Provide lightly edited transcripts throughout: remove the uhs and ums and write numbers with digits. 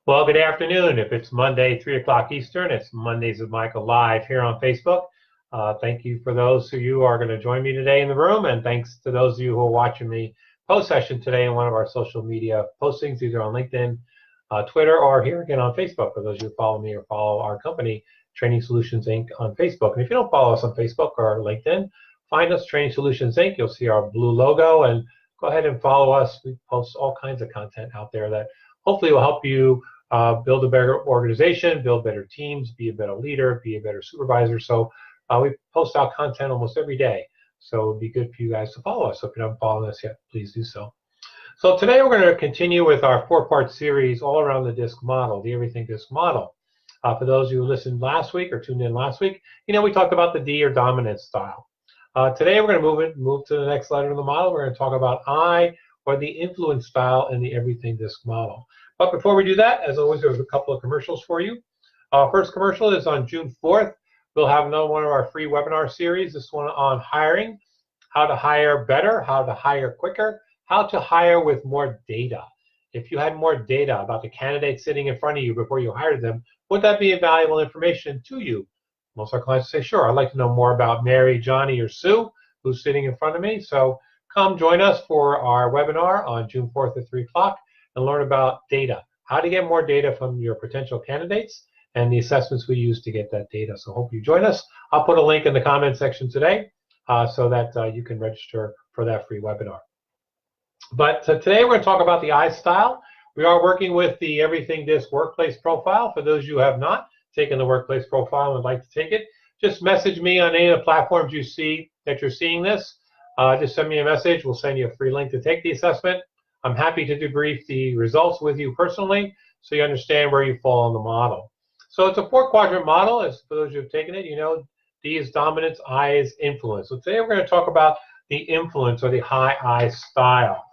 Well, good afternoon. If it's Monday, 3 o'clock Eastern, it's Mondays with Michael live here on Facebook. Thank you for those of you who are going to join me today in the room, and thanks to those of you who are watching me post session today in one of our social media postings, either on LinkedIn, Twitter, or here again on Facebook, for those of you who follow me or follow our company, Training Solutions Inc. on Facebook. And if you don't follow us on Facebook or LinkedIn, find us, Training Solutions Inc. You'll see our blue logo, and go ahead and follow us. We post all kinds of content out there that hopefully will help you build a better organization, build better teams, be a better leader, be a better supervisor. So we post out content almost every day. So it would be good for you guys to follow us. So if you haven't followed us yet, please do so. So today we're going to continue with our four-part series all around the DiSC model, the Everything DiSC model. For those of you who listened last week or tuned in last week, we talked about the D or dominant style. Today we're going to move to the next letter of the model. We're going to talk about I, or the influence style in the Everything DiSC model. But before we do that, as always, there's a couple of commercials for you. First commercial is on June 4th. We'll have another one of our free webinar series, this one on hiring, how to hire better, how to hire quicker, how to hire with more data. If you had more data about the candidates sitting in front of you before you hired them, would that be valuable information to you? Most of our clients say, sure, I'd like to know more about Mary, Johnny, or Sue, who's sitting in front of me. So come join us for our webinar on June 4th at 3 o'clock and learn about data, how to get more data from your potential candidates and the assessments we use to get that data. So hope you join us. I'll put a link in the comment section today so that you can register for that free webinar. But today we're going to talk about the I style. We are working with the Everything DiSC workplace profile. For those of you who have not taken the workplace profile and would like to take it, just message me on any of the platforms you see that you're seeing this. Just send me a message. We'll send you a free link to take the assessment. I'm happy to debrief the results with you personally so you understand where you fall on the model. So it's a four-quadrant model. As for those who have taken it, D is dominance, I is influence. So today we're going to talk about the influence, or the high I style.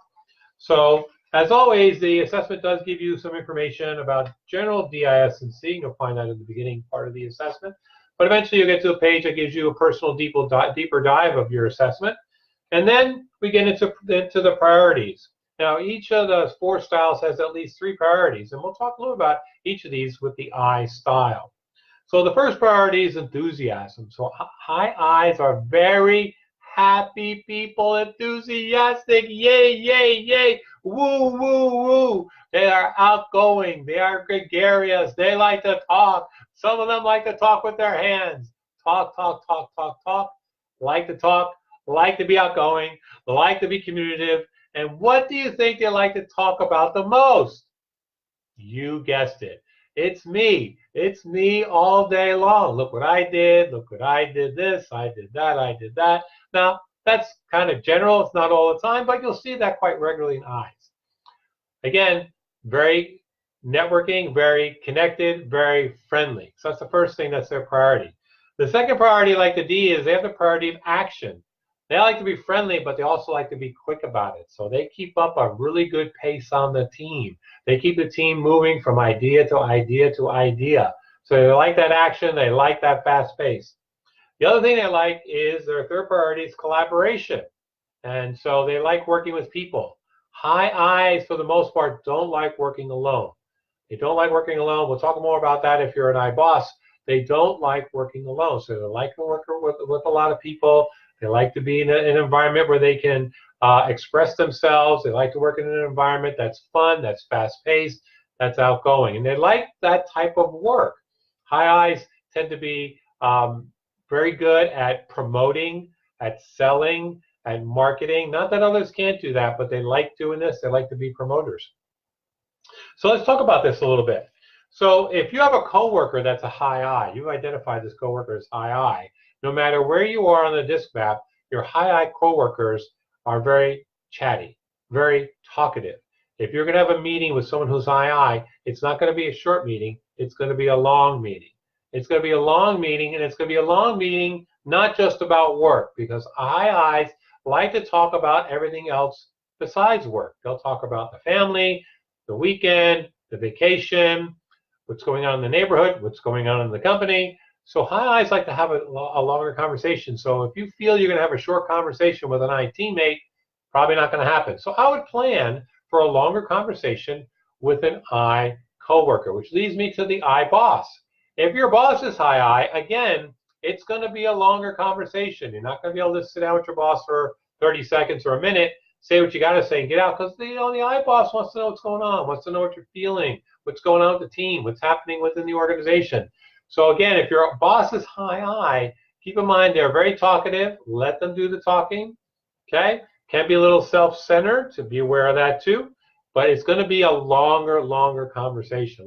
So as always, the assessment does give you some information about general DIS and C. You'll find that in the beginning part of the assessment. But eventually you'll get to a page that gives you a personal deeper dive of your assessment. And then we get into the priorities. Now, each of those four styles has at least 3 priorities, and we'll talk a little about each of these with the I style. So the first priority is enthusiasm. So high I's are very happy people, enthusiastic, yay, yay, yay, woo, woo, woo. They are outgoing. They are gregarious. They like to talk. Some of them like to talk with their hands. Talk, talk, talk, talk, talk. Like to talk, like to be outgoing, like to be communicative. And what do you think they like to talk about the most? You guessed it. It's me. It's me all day long. Look what I did. Look what I did this. I did that. I did that. Now, that's kind of general. It's not all the time, but you'll see that quite regularly in I's. Again, very networking, very connected, very friendly. So that's the first thing, that's their priority. The second priority, like the D, is they have the priority of action. They like to be friendly, but they also like to be quick about it. So they keep up a really good pace on the team. They keep the team moving from idea to idea to idea. So they like that action. They like that fast pace. The other thing they like is their third priority is collaboration. And so they like working with people. High I's, for the most part, don't like working alone. They don't like working alone. We'll talk more about that if you're an I boss. They don't like working alone. So they like to work with a lot of people. They like to be in an environment where they can express themselves. They like to work in an environment that's fun, that's fast-paced, that's outgoing. And they like that type of work. High I's tend to be very good at promoting, at selling, at marketing. Not that others can't do that, but they like doing this. They like to be promoters. So let's talk about this a little bit. So if you have a coworker that's a high I, you identify this coworker as high I, no matter where you are on the DiSC map, your high I coworkers are very chatty, very talkative. If you're going to have a meeting with someone who's high I, it's not going to be a short meeting. It's going to be a long meeting. It's going to be a long meeting, and it's going to be a long meeting not just about work, because high I's like to talk about everything else besides work. They'll talk about the family, the weekend, the vacation, what's going on in the neighborhood, what's going on in the company. So high I's like to have a longer conversation. So if you feel you're going to have a short conversation with an I teammate, probably not going to happen. So I would plan for a longer conversation with an I coworker, which leads me to the I boss. If your boss is high I, again, it's going to be a longer conversation. You're not going to be able to sit down with your boss for 30 seconds or a minute, say what you got to say, and get out, because the I boss wants to know what's going on, wants to know what you're feeling, what's going on with the team, what's happening within the organization. So again, if your boss is high I, keep in mind they're very talkative. Let them do the talking. Okay, can be a little self-centered, so be aware of that too. But it's going to be a longer conversation,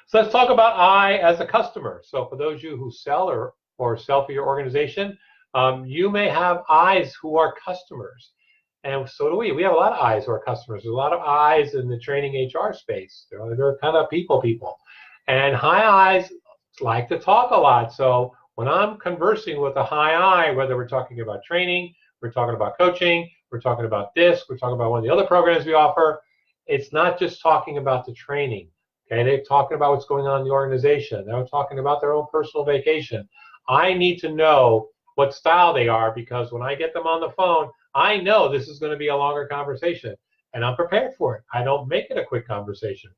So let's talk about I as a customer. So for those of you who sell or sell for your organization, you may have I's who are customers. And so do we. We have a lot of I's who are customers. There's a lot of I's in the training HR space. They're kind of people. And high I's like to talk a lot. So when I'm conversing with a high I, whether we're talking about training, we're talking about coaching, we're talking about DiSC, we're talking about one of the other programs we offer, it's not just talking about the training. Okay, they're talking about what's going on in the organization. They're talking about their own personal vacation. I need to know what style they are, because when I get them on the phone, I know this is going to be a longer conversation, and I'm prepared for it. I don't make it a quick conversation.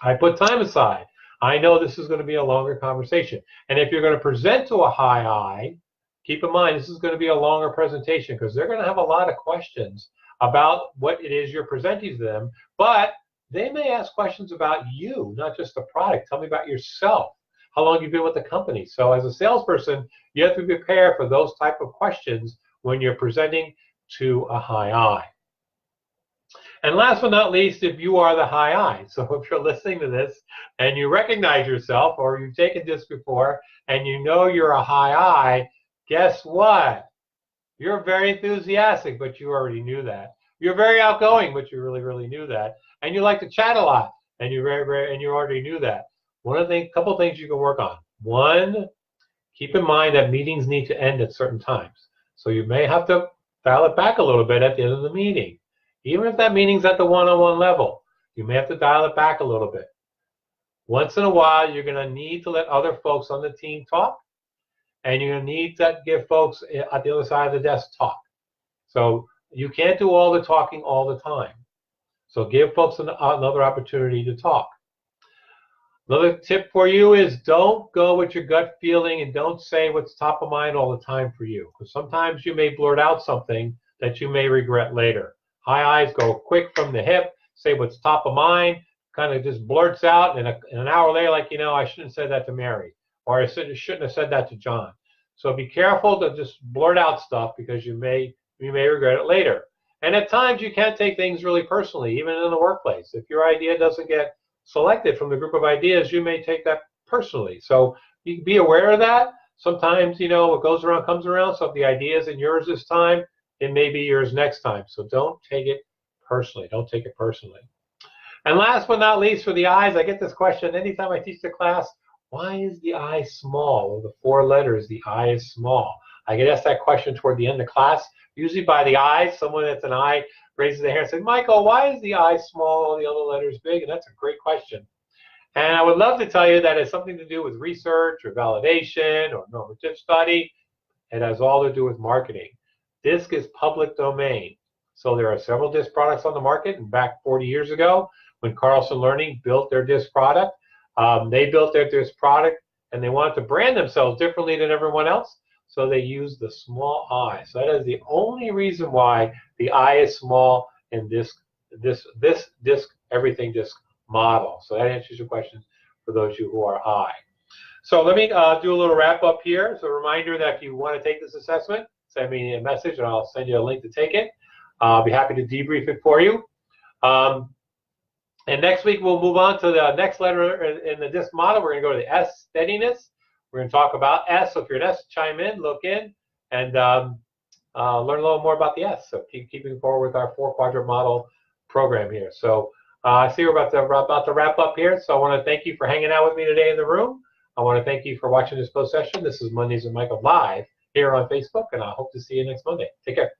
I put time aside. I know this is going to be a longer conversation. And if you're going to present to a high I, keep in mind this is going to be a longer presentation, because they're going to have a lot of questions about what it is you're presenting to them, but they may ask questions about you, not just the product. Tell me about yourself, how long you've been with the company. So as a salesperson, you have to be prepared for those type of questions when you're presenting to a high I. And last but not least, if you are the high I, so if you're listening to this and you recognize yourself, or you've taken this before and you know you're a high I, guess what? You're very enthusiastic, but you already knew that. You're very outgoing, but you really knew that. And you like to chat a lot, and you already knew that. Couple things you can work on. One, keep in mind that meetings need to end at certain times. So you may have to dial it back a little bit at the end of the meeting. Even if that meeting's at the one-on-one level, you may have to dial it back a little bit. Once in a while, you're going to need to let other folks on the team talk, and you're going to need to give folks at the other side of the desk talk. So you can't do all the talking all the time. So give folks another opportunity to talk. Another tip for you is don't go with your gut feeling, and don't say what's top of mind all the time for you, because sometimes you may blurt out something that you may regret later. High I's go quick from the hip, say what's top of mind, kind of just blurts out, and an hour later, like, I shouldn't have said that to Mary, or I shouldn't have said that to John. So be careful to just blurt out stuff, because you may regret it later. And at times you can take things really personally, even in the workplace. If your idea doesn't get selected from the group of ideas, you may take that personally. So you be aware of that. Sometimes, what goes around comes around. So if the idea isn't yours this time, it may be yours next time. So don't take it personally. And last but not least, for the I's, I get this question anytime I teach the class: why is the I small? Or the 4 letters, the I is small. I get asked that question toward the end of class, usually by the I's. Someone that's an I raises their hand and says, Michael, why is the I small, all the other letters big? And that's a great question. And I would love to tell you that it's something to do with research or validation or normative study. It has all to do with marketing. DiSC is public domain. So there are several DiSC products on the market. And back 40 years ago, when Carlson Learning built their DiSC product, they built their DiSC product, and they wanted to brand themselves differently than everyone else. So they used the small I. So that is the only reason why the I is small in this DiSC, everything DiSC model. So that answers your question for those of you who are I. So let me do a little wrap up here. So a reminder that if you want to take this assessment, send me a message and I'll send you a link to take it. I'll be happy to debrief it for you. And next week we'll move on to the next letter in the DiSC model. We're going to go to the S, steadiness. We're going to talk about S. So if you're an S, chime in, look in, and learn a little more about the S. So keeping forward with our 4-quadrant model program here. So I see we're about to wrap up here. So I want to thank you for hanging out with me today in the room. I want to thank you for watching this post session. This is Mondays with Michael live here on Facebook, and I hope to see you next Monday. Take care.